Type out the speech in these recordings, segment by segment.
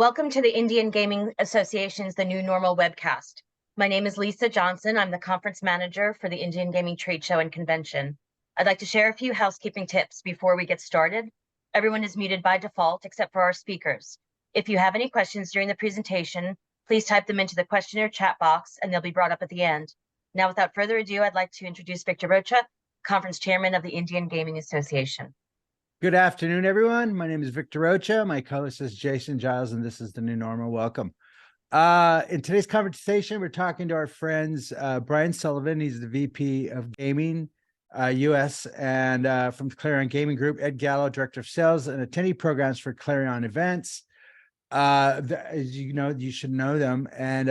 Welcome to the Indian Gaming Association's The New Normal webcast. My name is Lisa Johnson. I'm the conference manager for the Indian Gaming Trade Show and Convention. I'd like to share a few housekeeping tips before we get started. Everyone is muted by default except for our speakers. If you have any questions during the presentation, please type them into the question or chat box and they'll be brought up at the end. Now, without further ado, I'd like to introduce Victor Rocha, conference chairman of the Indian Gaming Association. Good afternoon, everyone. My name is Victor Rocha. My co-host is Jason Giles, and this is The New Normal. Welcome. In today's conversation, we're talking to our friends, Brian Sullivan. He's the VP of Gaming US and from Clarion Gaming Group, Ed Gallo, Director of Sales and Attendee Programs for Clarion Events. As you know, you should know them. And,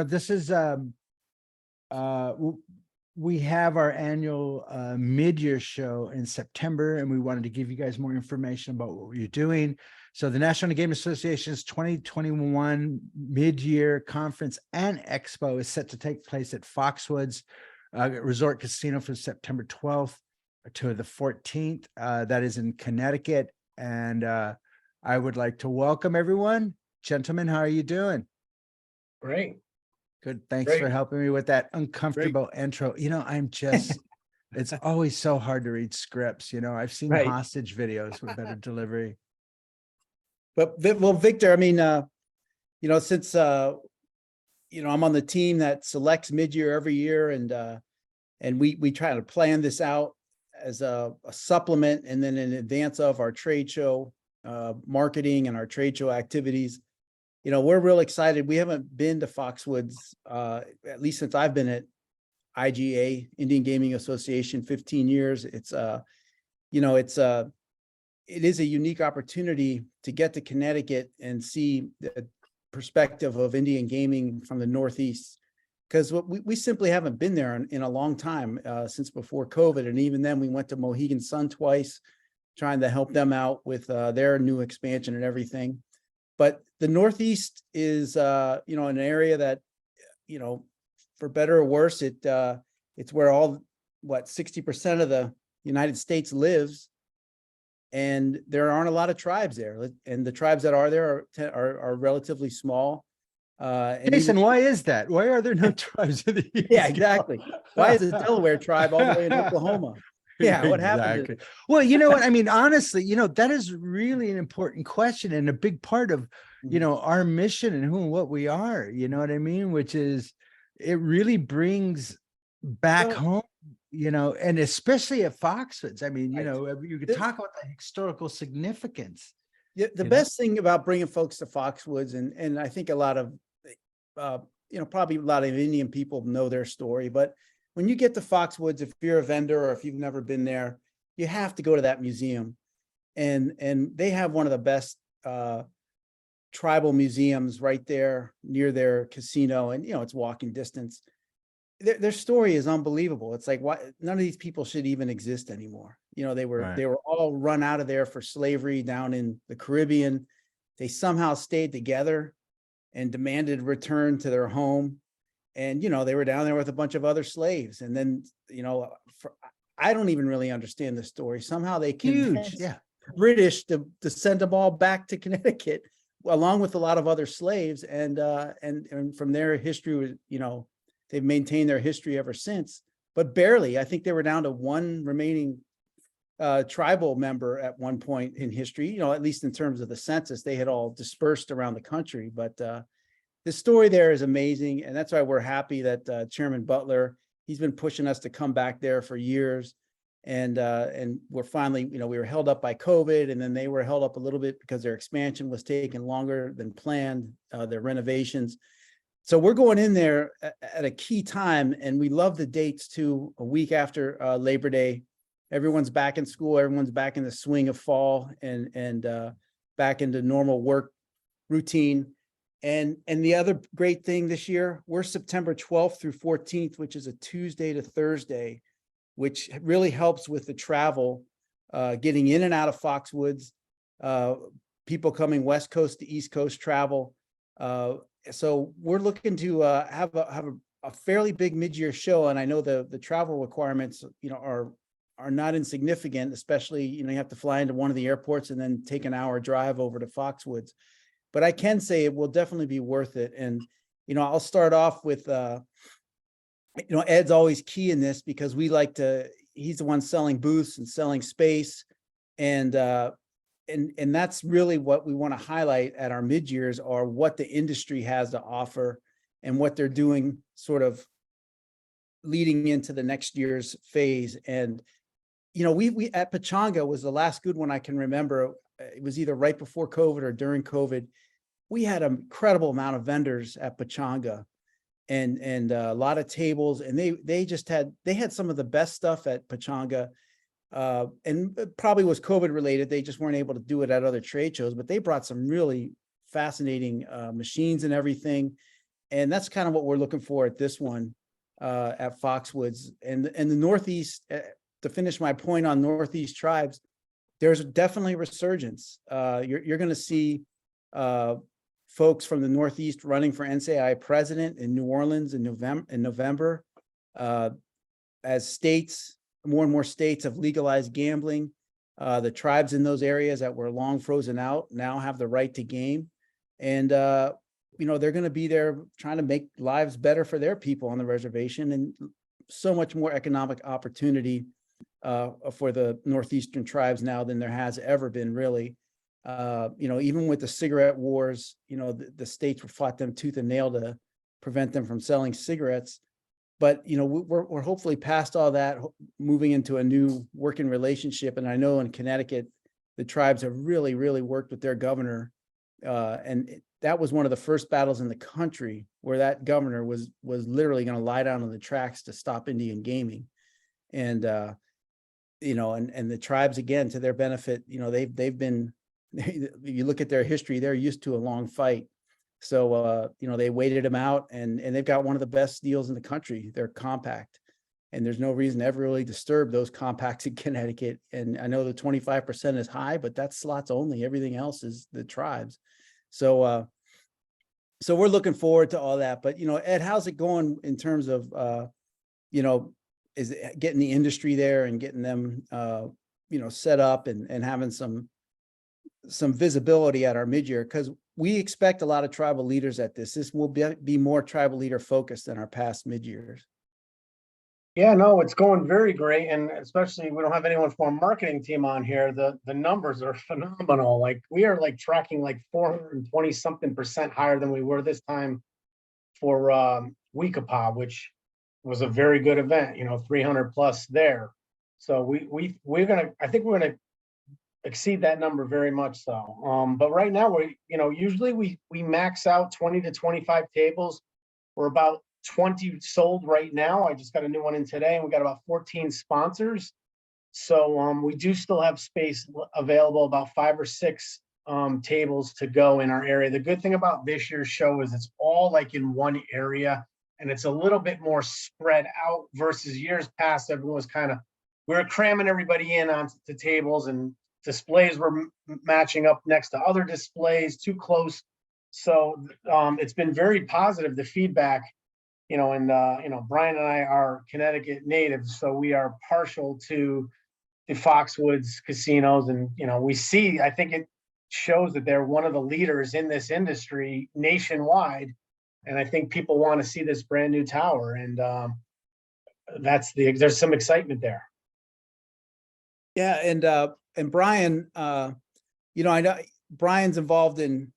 this is, we have our annual mid-year show in September, and we wanted to give you guys more information about what you're doing. So the National Game Association's 2021 mid-year conference and expo is set to take place at Foxwoods Resort Casino from September 12th to the 14th. That is in Connecticut. And I would like to welcome everyone. Gentlemen, how are you doing? Great. Good. Thanks for helping me with that uncomfortable intro. I'm just, it's always so hard to read scripts. I've seen hostage videos with better delivery. But well, Victor, I mean, since, I'm on the team that selects mid-year every year, and we try to plan this out as a supplement and then in advance of our trade show marketing and our trade show activities. We're real excited. We haven't been to Foxwoods, at least since I've been at IGA, Indian Gaming Association, 15 years. It is a unique opportunity to get to Connecticut and see the perspective of Indian gaming from the Northeast, because we simply haven't been there in a long time, since before COVID. And even then we went to Mohegan Sun twice, trying to help them out with their new expansion and everything. But the Northeast is, an area that, for better or worse, it's where 60% of the United States lives, and there aren't a lot of tribes there. And the tribes that are there are relatively small. Jason, why is that? Why are there no tribes in the East? Yeah, exactly. Why is the Delaware tribe all the way in Oklahoma? Yeah, what happened? Exactly. Well, you know what I mean? Honestly, that is really an important question and a big part of, our mission and who and what we are, you know what I mean? Which is, it really brings back home, and especially at Foxwoods. I mean, you could talk about the historical significance. Yeah, the best thing about bringing folks to Foxwoods, and I think a lot of, probably a lot of Indian people know their story, but when you get to Foxwoods, if you're a vendor or if you've never been there, you have to go to that museum. And they have one of the best tribal museums right there near their casino. And, it's walking distance. Their story is unbelievable. It's like, why none of these people should even exist anymore. They were all run out of there for slavery down in the Caribbean. They somehow stayed together and demanded return to their home. And, they were down there with a bunch of other slaves. And then, I don't even really understand the story. Somehow they convinced British to send them all back to Connecticut, along with a lot of other slaves. And from their history, they've maintained their history ever since, but barely. I think they were down to one remaining tribal member at one point in history, at least in terms of the census. They had all dispersed around the country, but the story there is amazing. And that's why we're happy that Chairman Butler, he's been pushing us to come back there for years. And we're finally, we were held up by COVID, and then they were held up a little bit because their expansion was taking longer than planned, their renovations. So we're going in there at a key time, and we love the dates too. A week after Labor Day, everyone's back in school, everyone's back in the swing of fall and back into normal work routine. And the other great thing this year, we're September 12th through 14th, which is a Tuesday to Thursday, which really helps with the travel, getting in and out of Foxwoods, people coming West Coast to East Coast travel. So we're looking to have a fairly big mid-year show. And I know the travel requirements, are not insignificant, especially, you have to fly into one of the airports and then take an hour drive over to Foxwoods. but I can say it will definitely be worth it. And, I'll start off with, Ed's always key in this because he's the one selling booths and selling space. And that's really what we want to highlight at our mid-years, are what the industry has to offer and what they're doing sort of leading into the next year's phase. And, we at Pechanga was the last good one I can remember. It was either right before COVID or during COVID. We had an incredible amount of vendors at Pechanga and a lot of tables, and they had some of the best stuff at Pechanga. And it probably was COVID related. They just weren't able to do it at other trade shows, but they brought some really fascinating machines and everything. And that's kind of what we're looking for at this one at Foxwoods. And the Northeast, to finish my point on Northeast tribes, there's definitely a resurgence. You're going to see folks from the Northeast running for NCAI president in New Orleans in November. As more and more states have legalized gambling, the tribes in those areas that were long frozen out now have the right to game. And, they're going to be there trying to make lives better for their people on the reservation, and so much more economic opportunity for the Northeastern tribes now than there has ever been, really. Even with the cigarette wars, the states fought them tooth and nail to prevent them from selling cigarettes. But, we're hopefully past all that, moving into a new working relationship. And I know in Connecticut, the tribes have really, really worked with their governor. And that was one of the first battles in the country where that governor was literally going to lie down on the tracks to stop Indian gaming. And, and the tribes, again, to their benefit, they've been, you look at their history, they're used to a long fight. So, they waited them out, and they've got one of the best deals in the country. They're compact, and there's no reason to ever really disturb those compacts in Connecticut. And I know the 25% is high, but that's slots only. Everything else is the tribes. So we're looking forward to all that. But, Ed, how's it going in terms of, is it getting the industry there and getting them, set up and having some visibility at our mid-year? Because we expect a lot of tribal leaders at this. This will be more tribal leader focused than our past mid-years. Yeah, no, it's going very great. And especially, we don't have anyone from our marketing team on here. The numbers are phenomenal. Like, we are tracking 420 something % higher than we were this time for Weekapaw, which was a very good event, 300 plus there. So we're gonna exceed that number very much so. But right now usually we max out 20 to 25 tables. We're about 20 sold right now. I just got a new one in today, and we got about 14 sponsors. So we do still have space available, about 5 or 6 tables to go in our area. The good thing about this year's show is it's all in one area, and it's a little bit more spread out versus years past. Everyone was we were cramming everybody in onto the tables, and displays were matching up next to other displays too close. So it's been very positive, the feedback, and Brian and I are Connecticut natives, so we are partial to the Foxwoods casinos. And, I think it shows that they're one of the leaders in this industry nationwide. And I think people want to see this brand new tower. And there's some excitement there. Yeah. And Brian, I know Brian's involved in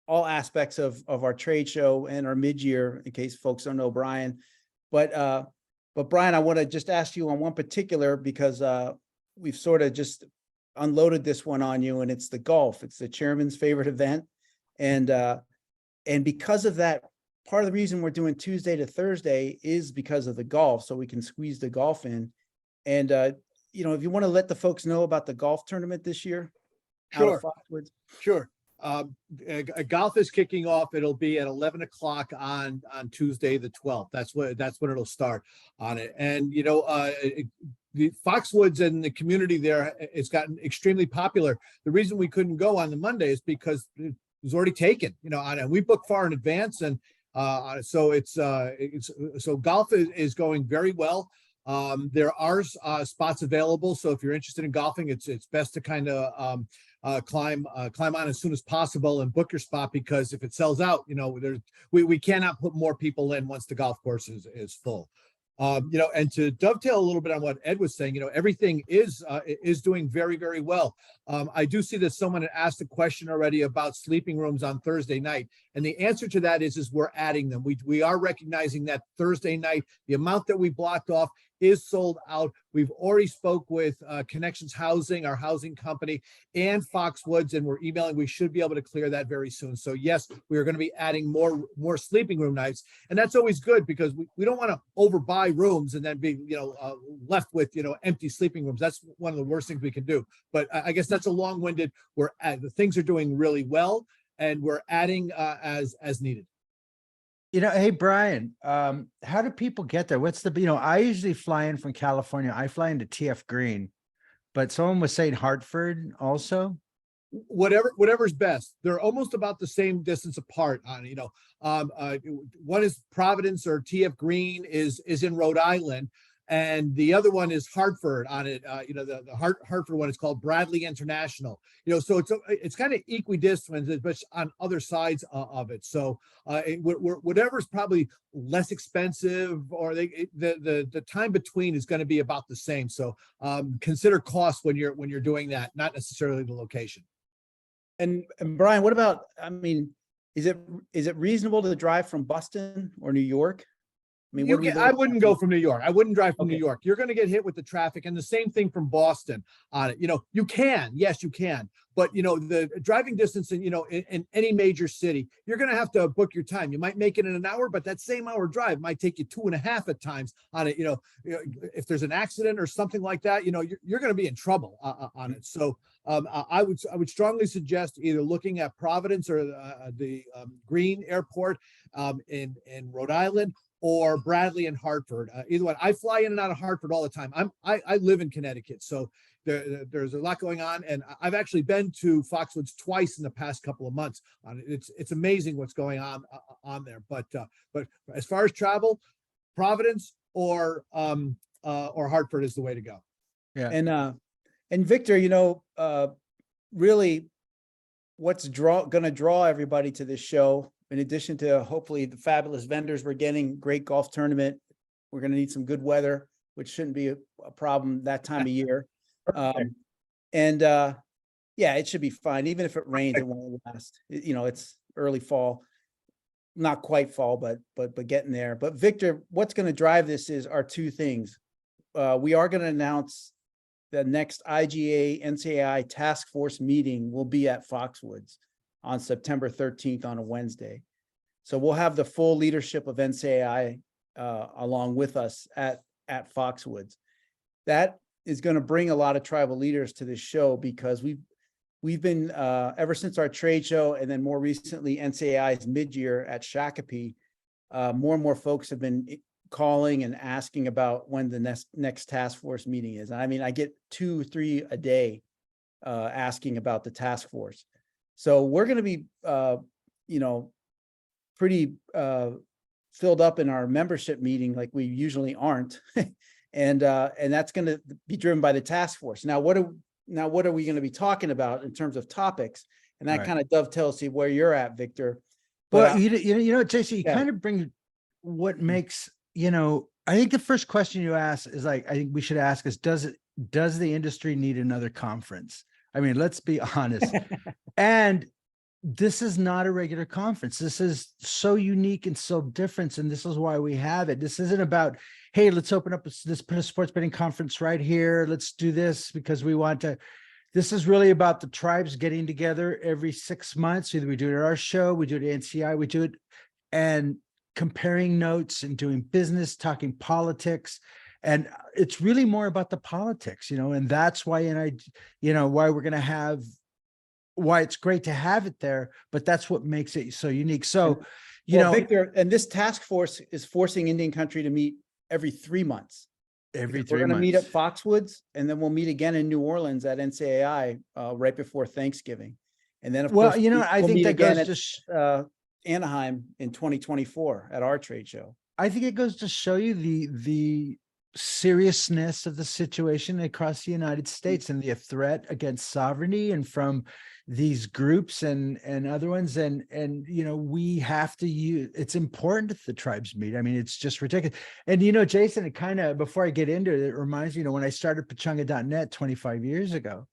all aspects of our trade show and our mid-year, in case folks don't know Brian. But Brian, I want to just ask you on one particular, because we've sort of just unloaded this one on you, and it's the golf. It's the chairman's favorite event. And because of that, part of the reason we're doing Tuesday to Thursday is because of the golf, so we can squeeze the golf in. And, if you want to let the folks know about the golf tournament this year. Sure. Sure. Golf is kicking off. It'll be at 11 o'clock on Tuesday, the 12th. That's when it'll start on it. And, the Foxwoods and the community there, it's gotten extremely popular. The reason we couldn't go on the Monday is because it was already taken, and we booked far in advance. And so golf is going very well. There are spots available. So if you're interested in golfing, it's best to kind of climb on as soon as possible and book your spot, because if it sells out, we cannot put more people in once the golf course is full. And to dovetail a little bit on what Ed was saying, everything is doing very, very well. I do see that someone had asked a question already about sleeping rooms on Thursday night. And the answer to that is we're adding them. We are recognizing that Thursday night, the amount that we blocked off is sold out. We've already spoke with Connections Housing, our housing company, and Foxwoods, and we're emailing. We should be able to clear that very soon. So yes, we are going to be adding more sleeping room nights, and that's always good because we don't want to overbuy rooms and then be left with empty sleeping rooms. That's one of the worst things we can do. But I guess that's a long-winded. The things are doing really well, and we're adding as needed. Hey, Brian, how do people get there? What's I usually fly in from California. I fly into TF Green, but someone was saying Hartford also. Whatever's best. They're almost about the same distance apart one is Providence, or TF Green is in Rhode Island. And the other one is Hartford on it. The Hartford one is called Bradley International. So it's kind of equidistant, but on other sides of it. So whatever's probably less expensive, or the time between is going to be about the same. So consider cost when you're doing that, not necessarily the location. And Brian, what about? Is it reasonable to drive from Boston or New York? I wouldn't go from New York. I wouldn't drive from New York. You're going to get hit with the traffic, and the same thing from Boston on it. You can, yes, you can, but the driving distance in any major city, you're going to have to book your time. You might make it in an hour, but that same hour drive might take you 2.5 at times on it. If there's an accident or something like that, you're going to be in trouble on it. So I would strongly suggest either looking at Providence or the Green Airport in Rhode Island, or Bradley and Hartford. Either one. I fly in and out of Hartford all the time. I live in Connecticut, so there's a lot going on, and I've actually been to Foxwoods twice in the past couple of months. It's amazing what's going on there. But as far as travel, Providence or Hartford is the way to go. Yeah. And Victor, really, what's going to draw everybody to this show, in addition to hopefully the fabulous vendors we're getting, great golf tournament, we're going to need some good weather, which shouldn't be a problem that time of year. Yeah, it should be fine. Even if it rains, it won't last. It's early fall, not quite fall, but getting there. But Victor, what's going to drive this are two things. We are going to announce the next IGA NCAI task force meeting will be at Foxwoods on September 13th on a Wednesday. So we'll have the full leadership of NCAI along with us at Foxwoods. That is going to bring a lot of tribal leaders to this show, because we've been ever since our trade show, and then more recently NCAI's mid-year at Shakopee, more and more folks have been calling and asking about when the next task force meeting is. I get 2-3 a day asking about the task force. So we're going to be, pretty filled up in our membership meeting, like we usually aren't, and that's going to be driven by the task force. Now, what are we going to be talking about in terms of topics? And that kind of dovetails to where you're at, Victor. But Jason, you kind of bring what makes I think the first question you ask is I think we should ask is, does the industry need another conference? Let's be honest. And this is not a regular conference. This is so unique and so different. And this is why we have it. This isn't about, hey, let's open up this sports betting conference right here. Let's do this because we want to. This is really about the tribes getting together every 6 months. Either we do it at our show, we do it at NCI, we do it, and comparing notes and doing business, talking politics. And it's really more about the politics, and that's why, why we're going to have, why it's great to have it there, but that's what makes it so unique. So, Victor, and this task force is forcing Indian country to meet every 3 months. Every 3 months. We're going to meet at Foxwoods, and then we'll meet again in New Orleans at NCAI right before Thanksgiving. And then, of course, I think that goes to Anaheim in 2024 at our trade show. I think it goes to show you the seriousness of the situation across the United States and the threat against sovereignty and from these groups and other ones. And, you know, we have to use, it's important that the tribes meet. I mean, it's just ridiculous. And, you know, Jason, it kind of, before I get into it, it reminds me, you know, when I started Pachanga.net 25 years ago,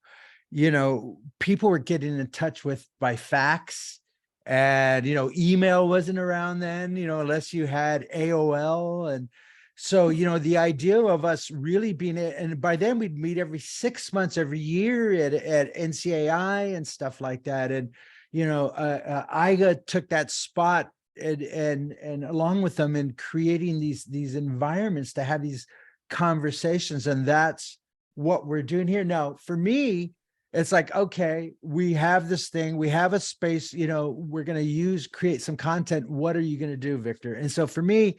you know, people were getting in touch with by fax, and, you know, email wasn't around then, you know, unless you had AOL. And so, you know, the idea of us really being, and by then we'd meet every 6 months, every year at NCAI and stuff like that. And, you know, IGA took that spot and along with them in creating these environments to have these conversations. And that's what we're doing here. Now, for me, it's like, okay, we have this thing, we have a space, you know, we're going to create some content. What are you going to do, Victor? And so for me,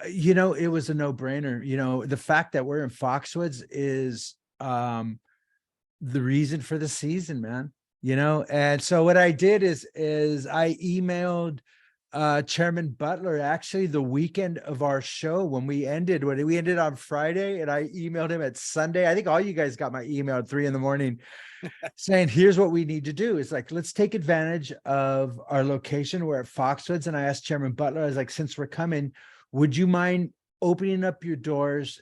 you know, it was a no-brainer. You know, the fact that we're in Foxwoods is the reason for the season, man. You know, and so what I did is I emailed Chairman Butler actually the weekend of our show when we ended on Friday, and I emailed him at Sunday. I think all you guys got my email at 3 a.m. saying, here's what we need to do. It's like, let's take advantage of our location. We're at Foxwoods. And I asked Chairman Butler, I was like, since we're coming, would you mind opening up your doors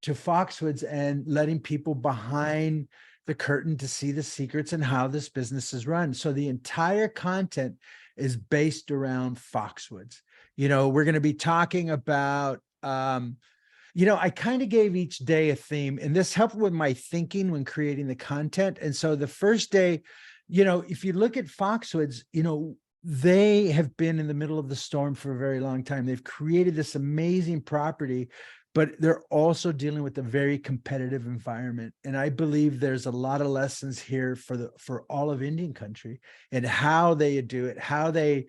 to Foxwoods and letting people behind the curtain to see the secrets and how this business is run? So the entire content is based around Foxwoods. You know, we're going to be talking about, you know, I kind of gave each day a theme, and this helped with my thinking when creating the content. And so the first day, you know, if you look at Foxwoods, you know, they have been in the middle of the storm for a very long time. They've created this amazing property, but they're also dealing with a very competitive environment. And I believe there's a lot of lessons here for all of Indian country and how they do it, how they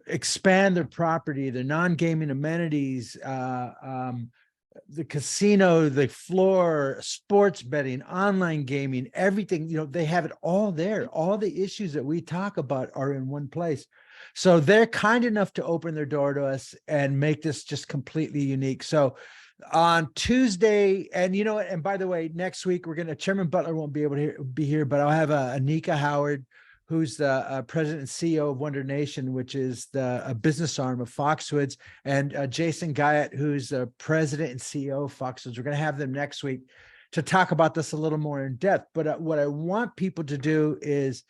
expand their property, their non-gaming amenities, the casino, the floor, sports betting, online gaming, everything. You know, they have it all there. All the issues that we talk about are in one place. So they're kind enough to open their door to us and make this just completely unique. So on Tuesday, and you know what, and by the way, next week Chairman Butler won't be able to be here, but I'll have Anika Howard, who's the president and CEO of Wonder Nation, which is the business arm of Foxwoods, and Jason Guyot, who's the president and CEO of Foxwoods. We're going to have them next week to talk about this a little more in depth. But what I want people to do is,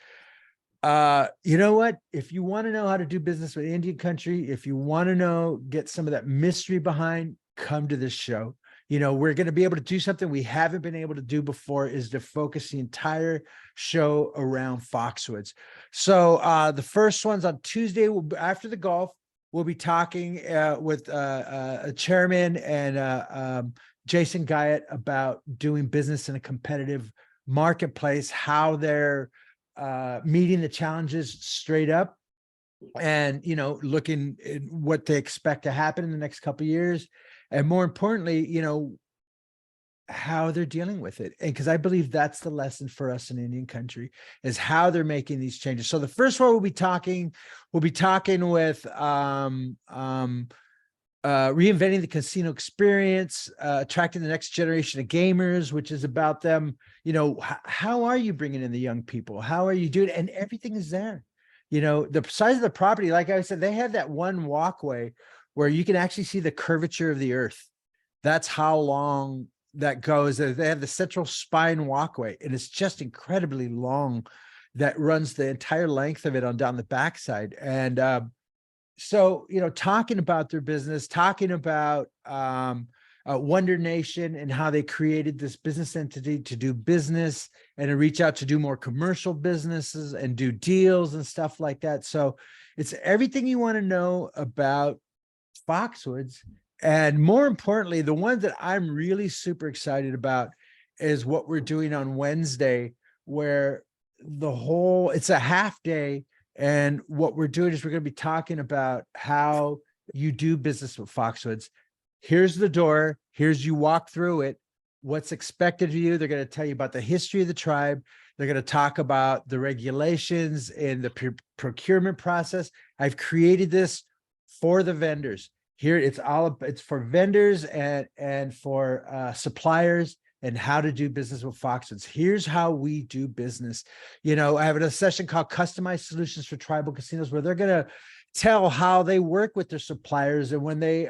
you know what, if you want to know how to do business with Indian country, if you want to get some of that mystery behind, come to this show. You know, we're going to be able to do something we haven't been able to do before, is to focus the entire show around Foxwoods. So the first one's on Tuesday. After the golf, we'll be talking with a chairman and Jason Guyot about doing business in a competitive marketplace, how they're meeting the challenges straight up, and, you know, looking at what they expect to happen in the next couple of years. And more importantly, you know, how they're dealing with it. And because I believe that's the lesson for us in Indian country, is how they're making these changes. So the first one we'll be talking with reinventing the casino experience, attracting the next generation of gamers, which is about them. You know, how are you bringing in the young people? How are you doing? And everything is there. You know, the size of the property, like I said, they have that one walkway where you can actually see the curvature of the earth. That's how long that goes. They have the central spine walkway, and it's just incredibly long, that runs the entire length of it on down the backside. And so, you know, talking about their business, talking about Wonder Nation and how they created this business entity to do business and to reach out to do more commercial businesses and do deals and stuff like that. So it's everything you want to know about Foxwoods. And more importantly, the one that I'm really super excited about is what we're doing on Wednesday, where it's a half day. And what we're doing is we're going to be talking about how you do business with Foxwoods. Here's the door. You walk through it. What's expected of you. They're going to tell you about the history of the tribe. They're going to talk about the regulations and the procurement process. I've created this for the vendors. here it's for vendors and for suppliers and how to do business with Foxwoods. Here's how we do business. You know, I have a session called Customized Solutions for Tribal Casinos, where they're going to tell how they work with their suppliers. And when they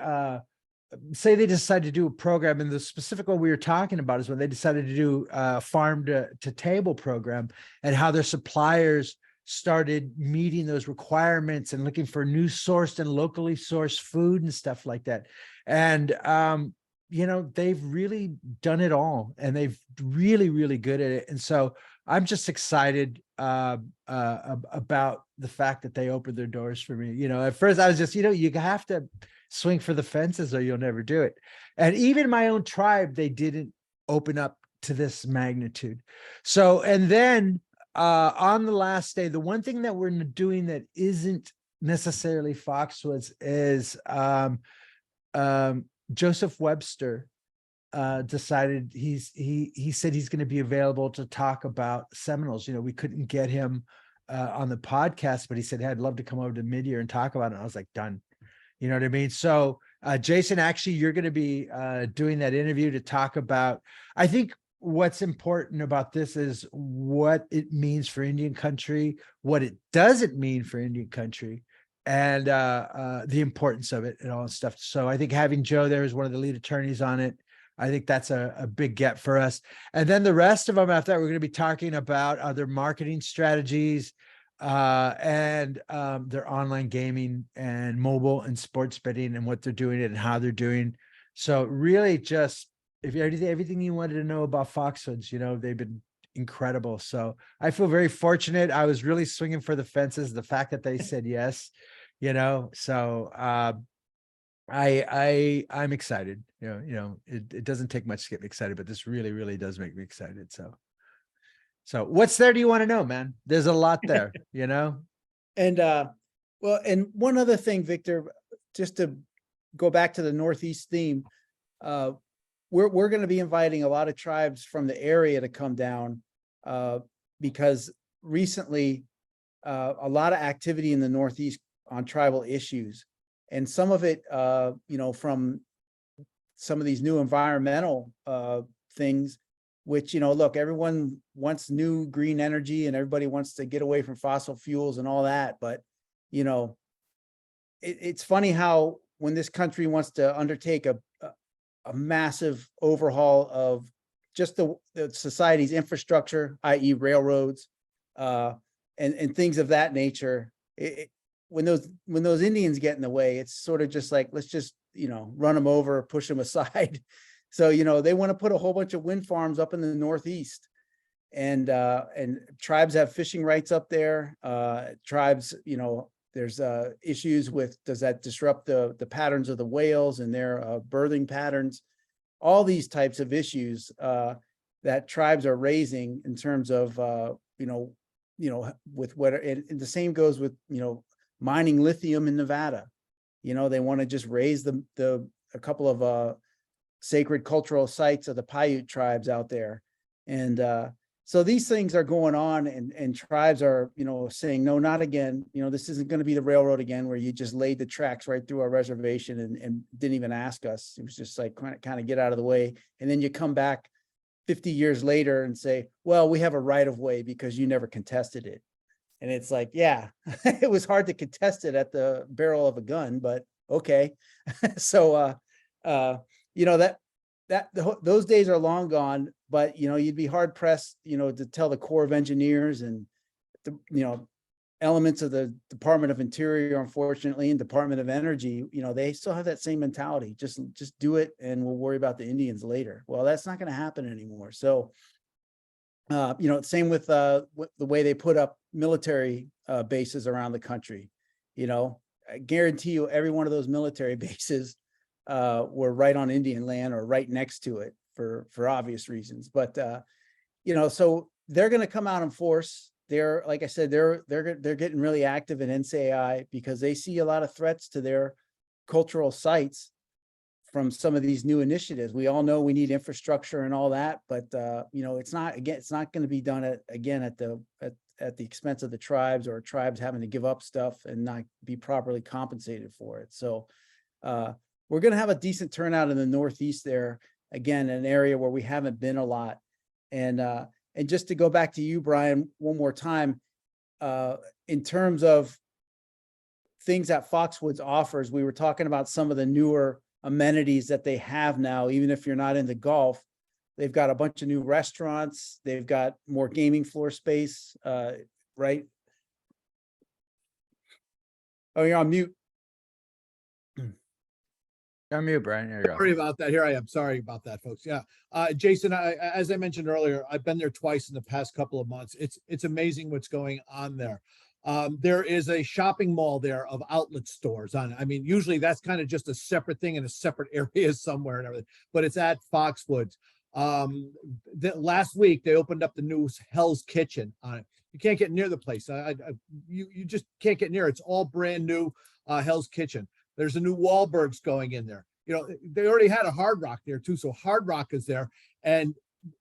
say they decide to do a program, and the specific one we were talking about is when they decided to do a farm to table program, and how their suppliers started meeting those requirements and looking for new sourced and locally sourced food and stuff like that. And you know, they've really done it all, and they've really good at it. And so I'm just excited about the fact that they opened their doors for me. You know, at first I was just, you know, you have to swing for the fences or you'll never do it. And even my own tribe, they didn't open up to this magnitude. So, and then on the last day, the one thing that we're doing that isn't necessarily Foxwoods is Joseph Webster decided he said he's going to be available to talk about Seminoles. You know, we couldn't get him on the podcast, but he said, hey, I'd love to come over to mid-year and talk about it. And I was like, done. You know what I mean? So Jason, actually, you're going to be doing that interview to talk about, I think what's important about this is what it means for Indian country, what it doesn't mean for Indian country, and the importance of it and all that stuff. So I think having Joe there as one of the lead attorneys on it, I think that's a big get for us. And then the rest of them after that, we're going to be talking about other marketing strategies and their online gaming and mobile and sports betting and what they're doing and how they're doing. So really just, if everything you wanted to know about Foxwoods, you know, they've been incredible. So I feel very fortunate. I was really swinging for the fences. The fact that they said yes, you know, so I'm excited. You know, it doesn't take much to get me excited, but this really does make me excited. So what's there do you want to know, man? There's a lot there, you know? And well, and one other thing, Victor, just to go back to the Northeast theme, we're going to be inviting a lot of tribes from the area to come down because recently a lot of activity in the Northeast on tribal issues, and some of it, you know, from some of these new environmental things, which, you know, look, everyone wants new green energy and everybody wants to get away from fossil fuels and all that. But, you know, it's funny how when this country wants to undertake a massive overhaul of just the society's infrastructure, i.e. railroads, and things of that nature, when those Indians get in the way, it's sort of just like, let's just, you know, run them over, push them aside. So, you know, they want to put a whole bunch of wind farms up in the Northeast, and tribes have fishing rights up there. Tribes, you know, there's issues with, does that disrupt the patterns of the whales and their birthing patterns? All these types of issues that tribes are raising in terms of, you know, with what, and the same goes with, you know, mining lithium in Nevada. You know, they want to just raise a couple of sacred cultural sites of the Paiute tribes out there. And so these things are going on, and tribes are, you know, saying, no, not again. You know, this isn't going to be the railroad again, where you just laid the tracks right through our reservation and didn't even ask us. It was just like kind of get out of the way. And then you come back 50 years later and say, well, we have a right of way because you never contested it. And it's like, yeah, it was hard to contest it at the barrel of a gun, but okay. So, you know, those days are long gone, but, you know, you'd be hard pressed, you know, to tell the Corps of Engineers and the, you know, elements of the Department of Interior, unfortunately, and Department of Energy, you know, they still have that same mentality. Just do it and we'll worry about the Indians later. Well, that's not going to happen anymore. So, you know, same with the way they put up military bases around the country. You know, I guarantee you every one of those military bases were right on Indian land or right next to it for obvious reasons. But, you know, so they're going to come out in force. They're, like I said, they're getting really active in NCAI because they see a lot of threats to their cultural sites from some of these new initiatives. We all know we need infrastructure and all that, but you know, it's not going to be done at the expense of the tribes, or tribes having to give up stuff and not be properly compensated for it. So We're going to have a decent turnout in the Northeast there. Again, an area where we haven't been a lot. And just to go back to you, Brian, one more time, in terms of things that Foxwoods offers, we were talking about some of the newer amenities that they have now, even if you're not into golf. They've got a bunch of new restaurants. They've got more gaming floor space, right? Oh, you're on mute. I'm you, Brian. There you Sorry go. about that. Here I am. Sorry about that, folks. Yeah. Jason, as I mentioned earlier, I've been there twice in the past couple of months. It's amazing what's going on there. There is a shopping mall there of outlet stores on it. I mean, usually that's kind of just a separate thing in a separate area somewhere and everything, but it's at Foxwoods. Last week they opened up the new Hell's Kitchen on it. You can't get near the place. You just can't get near it. It's all brand new Hell's Kitchen. There's a new Wahlberg's going in there. You know, they already had a Hard Rock there too. So Hard Rock is there. And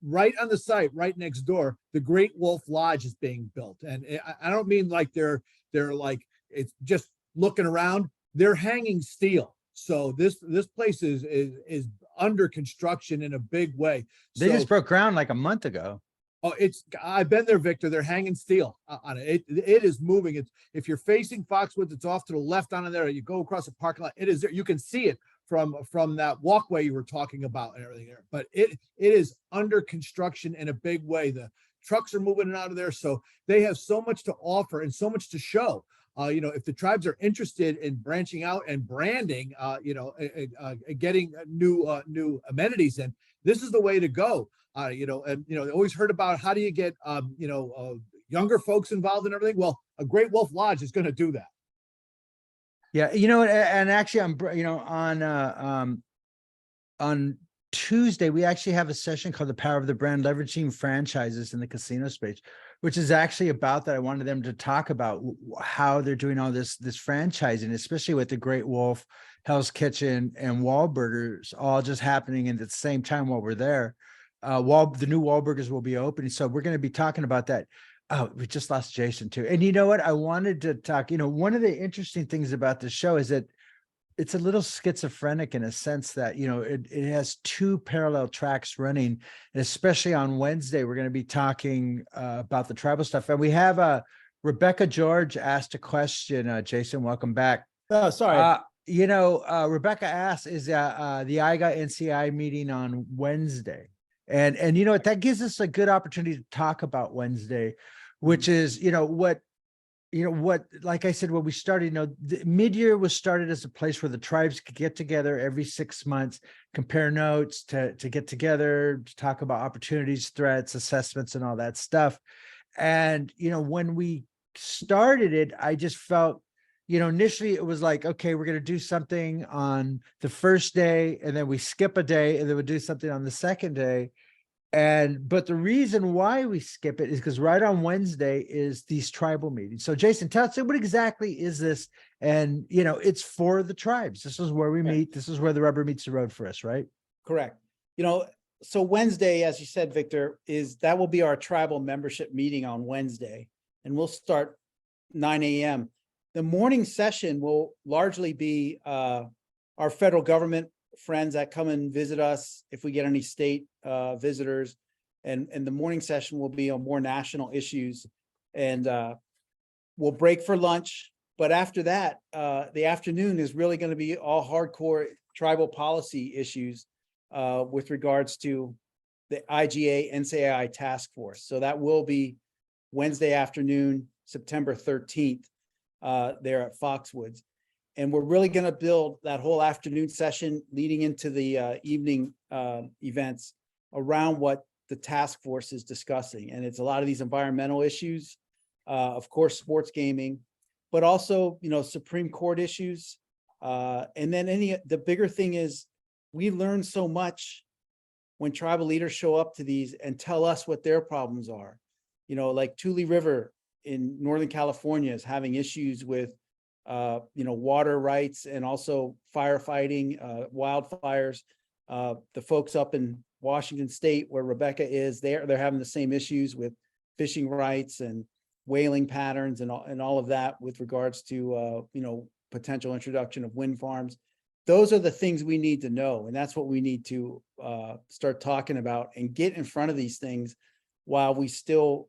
right on the site, right next door, the Great Wolf Lodge is being built. And I don't mean like they're like, it's just looking around. They're hanging steel. So this place is under construction in a big way. They just broke ground like a month ago. Oh, I've been there, Victor. They're hanging steel on it. It is moving. It's, if you're facing Foxwoods, it's off to the left on there. You go across the parking lot. It is there. You can see it from that walkway you were talking about and everything there. But it is under construction in a big way. The trucks are moving out of there. So they have so much to offer and so much to show. You know, if the tribes are interested in branching out and branding, getting new amenities in, this is the way to go. You know, always heard about how do you get, younger folks involved in everything. Well, a Great Wolf Lodge is going to do that. Yeah, you know, and actually, on Tuesday we actually have a session called "The Power of the Brand: Leveraging Franchises in the Casino Space," which is actually about that. I wanted them to talk about how they're doing all this franchising, especially with the Great Wolf, Hell's Kitchen, and Wahlburgers all just happening at the same time while we're there. The new Wahlburgers will be opening, so we're going to be talking about that. Oh, we just lost Jason too. And you know what? I wanted to talk, one of the interesting things about this show is that it's a little schizophrenic in a sense that, it has two parallel tracks running, and especially on Wednesday, we're going to be talking about the tribal stuff. And we have Rebecca George asked a question. Jason, welcome back. Oh, sorry. Rebecca asked, is the IGA NCI meeting on Wednesday? And you know what, that gives us a good opportunity to talk about Wednesday, which is, what, like I said, when we started, the mid-year was started as a place where the tribes could get together every 6 months, compare notes, to get together, to talk about opportunities, threats, assessments, and all that stuff. And, when we started it, I just felt, initially it was like, okay, we're going to do something on the first day, and then we skip a day, and then we'll do something on the second day. But the reason why we skip it is because right on Wednesday is these tribal meetings. So Jason, tell us, what exactly is this? And, it's for the tribes. This is where we meet. This is where the rubber meets the road for us, right? Correct. So Wednesday, as you said, Victor, that will be our tribal membership meeting on Wednesday, and we'll start 9 a.m. The morning session will largely be our federal government friends that come and visit us if we get any state visitors, and the morning session will be on more national issues, and we'll break for lunch. But after that, the afternoon is really going to be all hardcore tribal policy issues with regards to the IGA NCAI task force. So that will be Wednesday afternoon, September 13th. There at Foxwoods. And we're really going to build that whole afternoon session leading into the evening events around what the task force is discussing. And it's a lot of these environmental issues, of course, sports gaming, but also, Supreme Court issues. And then the bigger thing is we learn so much when tribal leaders show up to these and tell us what their problems are. Like Tule River in Northern California is having issues with, water rights and also firefighting, wildfires. The folks up in Washington State, where Rebecca is, they're having the same issues with fishing rights and whaling patterns and all of that with regards to, potential introduction of wind farms. those are the things we need to know. And that's what we need to start talking about and get in front of these things while we still,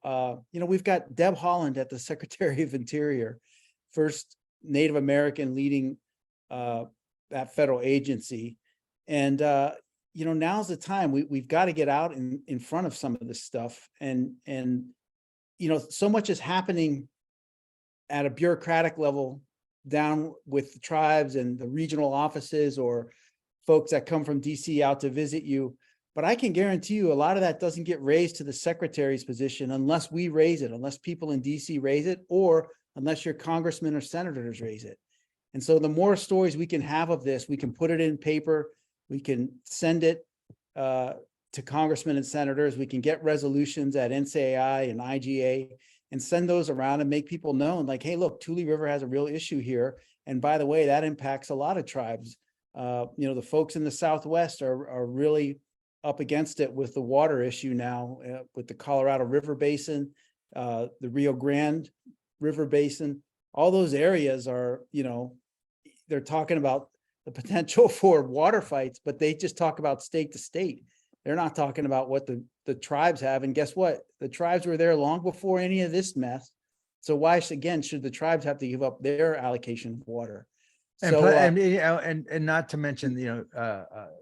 we've got Deb Haaland at the Secretary of Interior, first Native American leading that federal agency. And, now's the time we've got to get out in front of some of this stuff. And, so much is happening at a bureaucratic level down with the tribes and the regional offices or folks that come from DC out to visit you. But I can guarantee you a lot of that doesn't get raised to the secretary's position unless we raise it, unless people in DC raise it, or unless your congressmen or senators raise it. And so the more stories we can have of this, we can put it in paper, we can send it to congressmen and senators, we can get resolutions at NCAI and IGA and send those around and make people know, like, hey, look, Tule River has a real issue here. And by the way, that impacts a lot of tribes. The folks in the Southwest are really up against it with the water issue now, with the Colorado River Basin, the Rio Grande River Basin. All those areas are, they're talking about the potential for water fights, but they just talk about state to state. They're not talking about what the tribes have. And guess what? The tribes were there long before any of this mess. So why, again, should the tribes have to give up their allocation of water? And, So, and not to mention,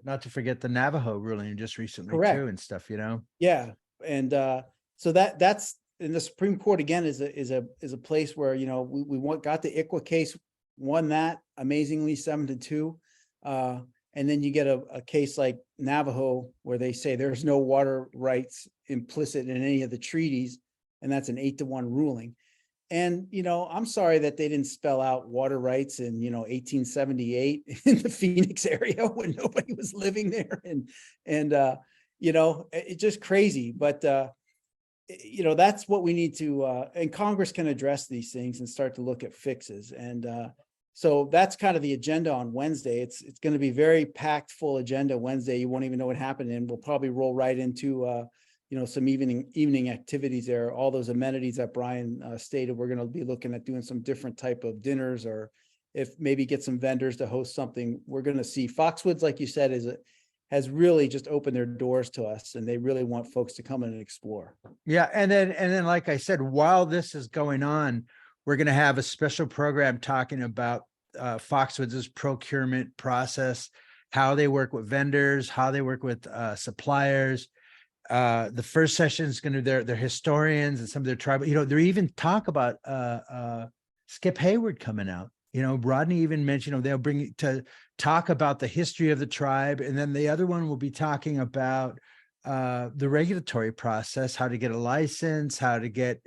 not to forget the Navajo ruling just recently Correct. too and stuff, Yeah. And so that's in the Supreme Court again is a place where, we got the ICWA case, won that amazingly 7-2. And then you get a case like Navajo where they say there's no water rights implicit in any of the treaties. And that's an 8-1 ruling. And, I'm sorry that they didn't spell out water rights in, 1878 in the Phoenix area when nobody was living there. And it's just crazy. But, that's what we need to, and Congress can address these things and start to look at fixes. And so that's kind of the agenda on Wednesday. It's going to be very packed full agenda Wednesday. You won't even know what happened. And we'll probably roll right into, some evening activities there, all those amenities that Brian stated. We're going to be looking at doing some different type of dinners, or if maybe get some vendors to host something. We're going to see Foxwoods, like you said, has really just opened their doors to us, and they really want folks to come in and explore. Yeah. And then, like I said, while this is going on, we're going to have a special program talking about Foxwoods' procurement process, how they work with vendors, how they work with suppliers. The first session is going to their historians and some of their tribal, they're even talk about Skip Hayward coming out. Rodney even mentioned, they'll bring to talk about the history of the tribe. And then the other one will be talking about the regulatory process, how to get a license, how to get,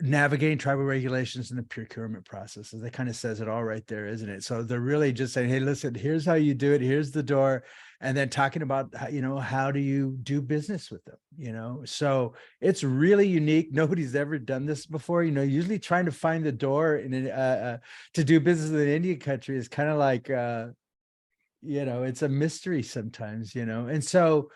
navigating tribal regulations and the procurement processes. That kind of says it all right there, isn't it? So they're really just saying, hey, listen, here's how you do it. Here's the door. And then talking about, how do you do business with them? So it's really unique. Nobody's ever done this before. Usually trying to find the door in to do business in an Indian country is kind of like, it's a mystery sometimes, and so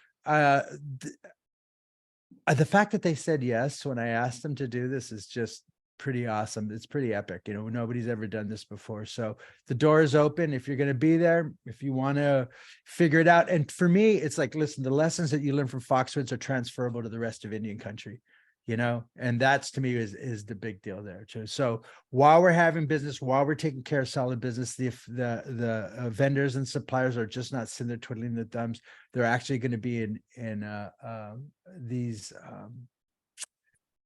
the fact that they said yes when I asked them to do this is just pretty awesome. It's pretty epic. Nobody's ever done this before. So the door is open if you're going to be there, if you want to figure it out. And for me, it's like, listen, the lessons that you learn from Foxwoods are transferable to the rest of Indian country, and that's to me is the big deal there too. So while we're having business, while we're taking care of solid business, the vendors and suppliers are just not sitting there twiddling their thumbs. They're actually going to be in these.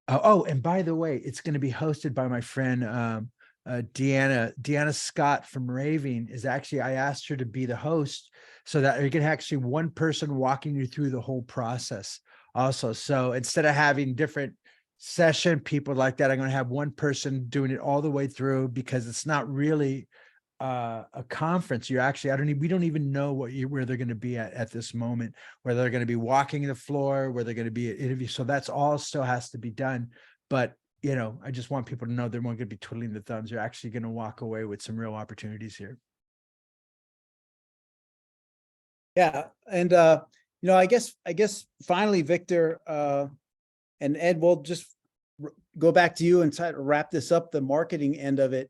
And by the way, it's going to be hosted by my friend Deanna Scott from Raving. I asked her to be the host so that you can actually one person walking you through the whole process also. So instead of having different session people like that, I'm going to have one person doing it all the way through, because it's not really a conference. We don't even know where they're going to be at this moment, whether they're going to be walking the floor, where they're going to be at interview. So that's all still has to be done. But, I just want people to know they're not going to be twiddling the thumbs. You're actually going to walk away with some real opportunities here. Yeah. And, I guess finally, Victor and Ed, we'll just go back to you and try to wrap this up, the marketing end of it.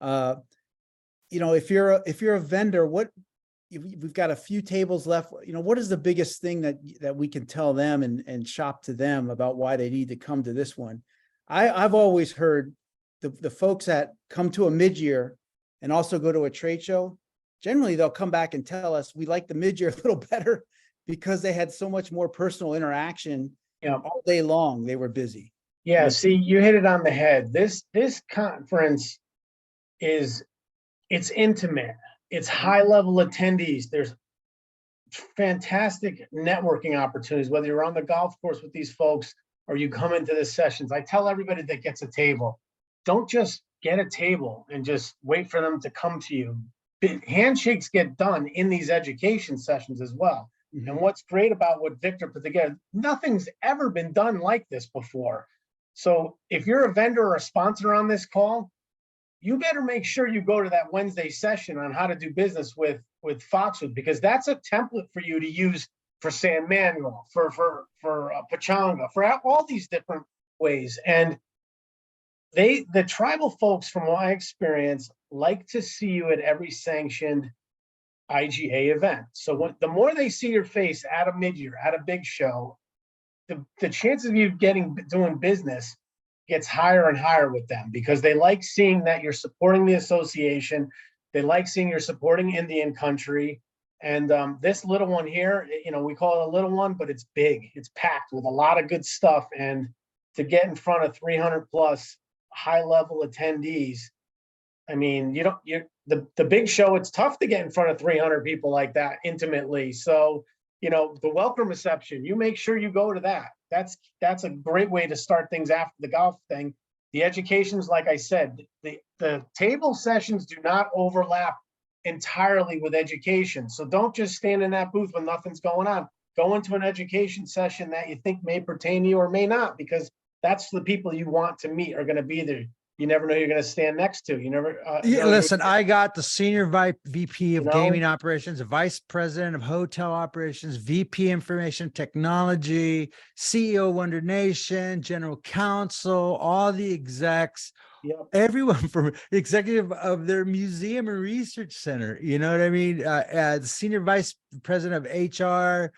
You know, if you're a vendor, we've got a few tables left. You know, what is the biggest thing that we can tell them and shop to them about why they need to come to this one? I've always heard the folks that come to a mid-year and also go to a trade show, generally they'll come back and tell us we like the mid-year a little better because they had so much more personal interaction. Yeah. All day long they were busy. Yeah, see, you hit it on the head. This conference it's intimate. It's high level attendees. There's fantastic networking opportunities, whether you're on the golf course with these folks or you come into the sessions. I tell everybody that gets a table, don't just get a table and just wait for them to come to you. Handshakes get done in these education sessions as well. Mhm. And what's great about what Victor put together, nothing's ever been done like this before. So if you're a vendor or a sponsor on this call, you better make sure you go to that Wednesday session on how to do business with Foxwoods, because that's a template for you to use for San Manuel, for Pachanga, for all these different ways. And the tribal folks, from my experience, like to see you at every sanctioned IGA event. So the more they see your face at a mid-year, at a big show, the chances of you doing business gets higher and higher with them, because they like seeing that you're supporting the association. They like seeing you're supporting Indian country. And this little one here, you know, we call it a little one, but it's big. It's packed with a lot of good stuff. And to get in front of 300 plus high level attendees, I mean, the big show, it's tough to get in front of 300 people like that intimately. So, you know, the welcome reception, you make sure you go to that. That's a great way to start things after the golf thing. The educations, like I said, the table sessions do not overlap entirely with education. So don't just stand in that booth when nothing's going on. Go into an education session that you think may pertain to you or may not, because that's the people you want to meet are going to be there. You never know you're going to stand next to. You never. Yeah, listen, I got the senior VP of You know? gaming operations, a vice president of hotel operations, VP information technology, CEO Wonder Nation, general counsel, all the execs, Yep. everyone from executive of their museum and research center. You know what I mean? The senior vice president of HR,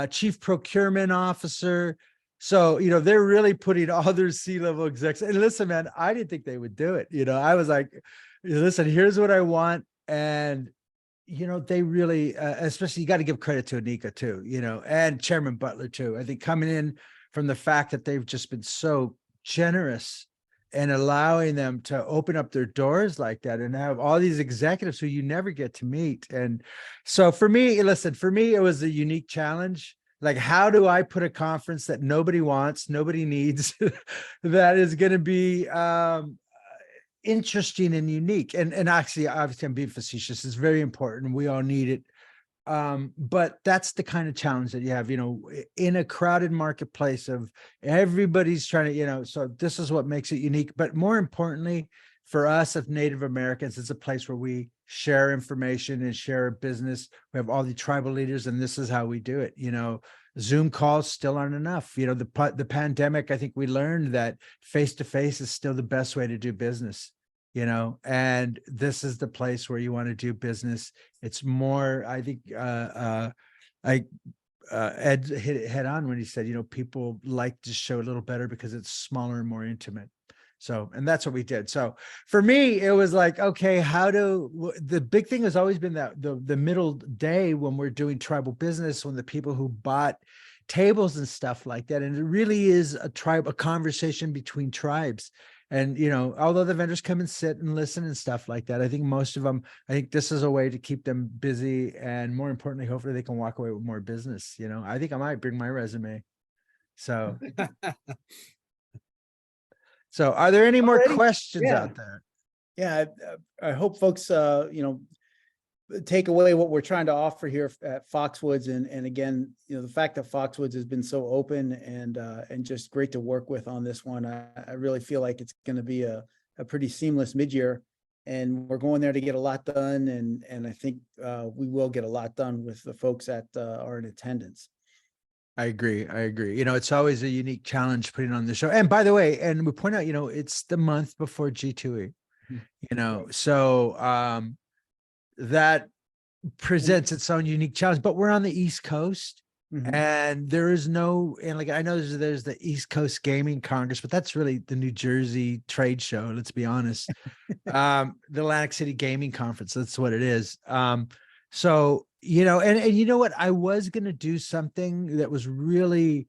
chief procurement officer. So, you know, they're really putting all their C-level execs. And listen, man, I didn't think they would do it. You know, I was like, listen, here's what I want. And, you know, they really, especially you got to give credit to Anika too, you know, and Chairman Butler too. I think coming in from the fact that they've just been so generous and allowing them to open up their doors like that and have all these executives who you never get to meet. And so for me, listen, for me, it was a unique challenge. Like, how do I put a conference that nobody wants, nobody needs, that is going to be interesting and unique? And actually, obviously, I'm being facetious. It's very important. We all need it. But that's the kind of challenge that you have, you know, in a crowded marketplace of everybody's trying to, you know, so this is what makes it unique. But more importantly, for us as Native Americans, it's a place where we share information and share business. We have all the tribal leaders, and this is how we do it. You know, Zoom calls still aren't enough. You know, the pandemic, I think we learned that face-to-face is still the best way to do business, you know, and this is the place where you want to do business. It's more, I think, Ed hit it head on when he said, you know, people like to show a little better because it's smaller and more intimate. So, and that's what we did. So for me, it was like, okay, the big thing has always been that the middle day when we're doing tribal business, when the people who bought tables and stuff like that. And it really is a conversation between tribes. And, you know, although the vendors come and sit and listen and stuff like that, I think most of them, I think this is a way to keep them busy. And more importantly, hopefully they can walk away with more business. You know, I think I might bring my resume. So, so are there any more Alrighty. questions Yeah. out there? Yeah, I hope folks, you know, take away what we're trying to offer here at Foxwoods. And again, you know, the fact that Foxwoods has been so open and just great to work with on this one. I really feel like it's going to be a pretty seamless mid-year, and we're going there to get a lot done. And I think we will get a lot done with the folks that are in attendance. I agree. I agree. You know, it's always a unique challenge putting on the show. And by the way, and we point out, you know, it's the month before G2E, you know, so that presents its own unique challenge, but we're on the East Coast. Mhm. And there is no, and like I know there's the East Coast Gaming Congress, but that's really the New Jersey trade show. Let's be honest. The Atlantic City Gaming Conference. That's what it is. So you know, and you know what? I was gonna do something that was really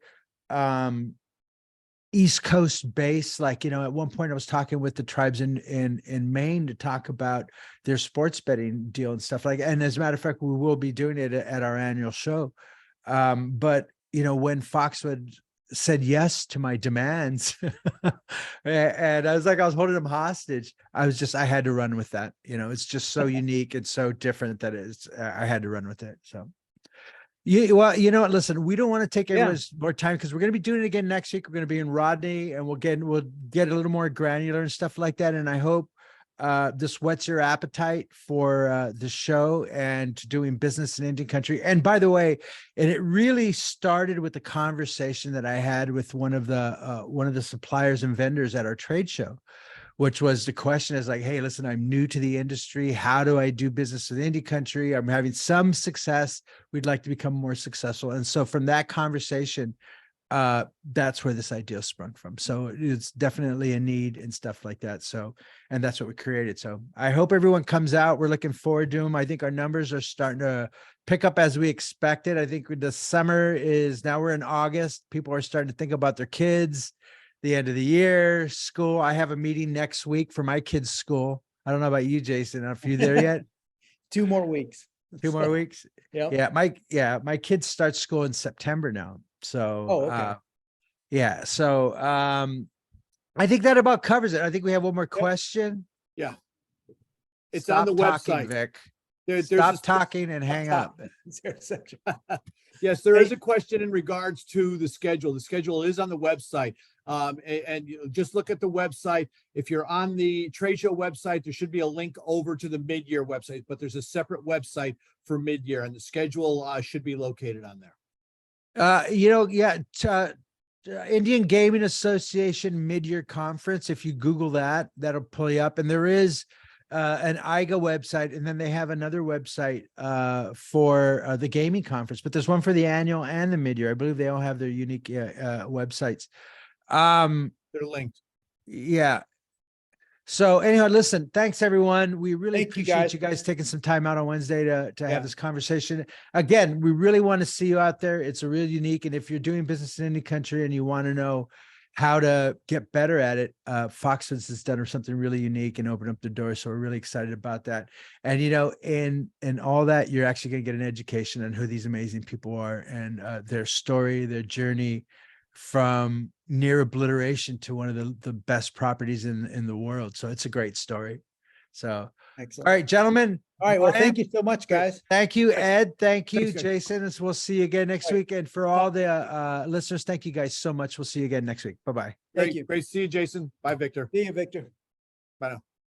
East Coast based. Like, you know, at one point I was talking with the tribes in Maine to talk about their sports betting deal and stuff like. And as a matter of fact, we will be doing it at our annual show. But you know, when Foxwood said yes to my demands, and I was like, I was holding them hostage. I had to run with that. You know, it's just so unique and so different that I had to run with it. So. Well, you know what? Listen, we don't want to take everyone's more time because we're going to be doing it again next week. We're going to be in Rodney, and we'll get a little more granular and stuff like that. And I hope this whets your appetite for the show and doing business in Indian country. And by the way, and it really started with the conversation that I had with one of the suppliers and vendors at our trade show, which was the question is like, hey, listen, I'm new to the industry. How do I do business with Indie country? I'm having some success. We'd like to become more successful. And so from that conversation, that's where this idea sprung from. So it's definitely a need and stuff like that. So, and that's what we created. So I hope everyone comes out. We're looking forward to them. I think our numbers are starting to pick up as we expected. I think the summer is now we're in August. People are starting to think about their kids, the end of the year, school. I have a meeting next week for my kids' school. I don't know about you, Jason. Are you there yet? 2 more weeks. 2 more weeks. Yeah. My kids start school in September now. So, Okay. yeah. So, I think that about covers it. I think we have one more question. Yeah. It's Stop on the talking, website. Vic. There's Stop a- talking and hang up. Yes, there is a question in regards to the schedule. The schedule is on the website. And you know, just look at the website. If you're on the trade show website, there should be a link over to the mid-year website, but there's a separate website for mid-year, and the schedule should be located on there. You know, yeah. Indian Gaming Association mid-year conference. If you Google that, that'll pull you up. And there is an IGA website, and then they have another website for the gaming conference. But there's one for the annual and the mid-year. I believe they all have their unique websites. They're linked. Yeah. So anyhow, listen, thanks everyone. We really Thank you, appreciate guys. you guys taking some time out on Wednesday to Yeah. have this conversation. Again, we really want to see you out there. It's a real unique. And if you're doing business in any country and you want to know how to get better at it, Foxwoods has done something really unique and opened up the door. So we're really excited about that. And, you know, in all that, you're actually going to get an education on who these amazing people are and their story, their journey from near obliteration to one of the best properties in the world. So it's a great story. So, Excellent. all right, gentlemen. All right. Well, Brian, thank you so much, guys. Thank you, Ed. Thank you, Thanks, guys. Jason. And we'll see you again next All right. week. And for all the listeners, thank you guys so much. We'll see you again next week. Bye-bye. Thank you. Great to see you, Jason. Bye, Victor. See you, Victor. Bye now.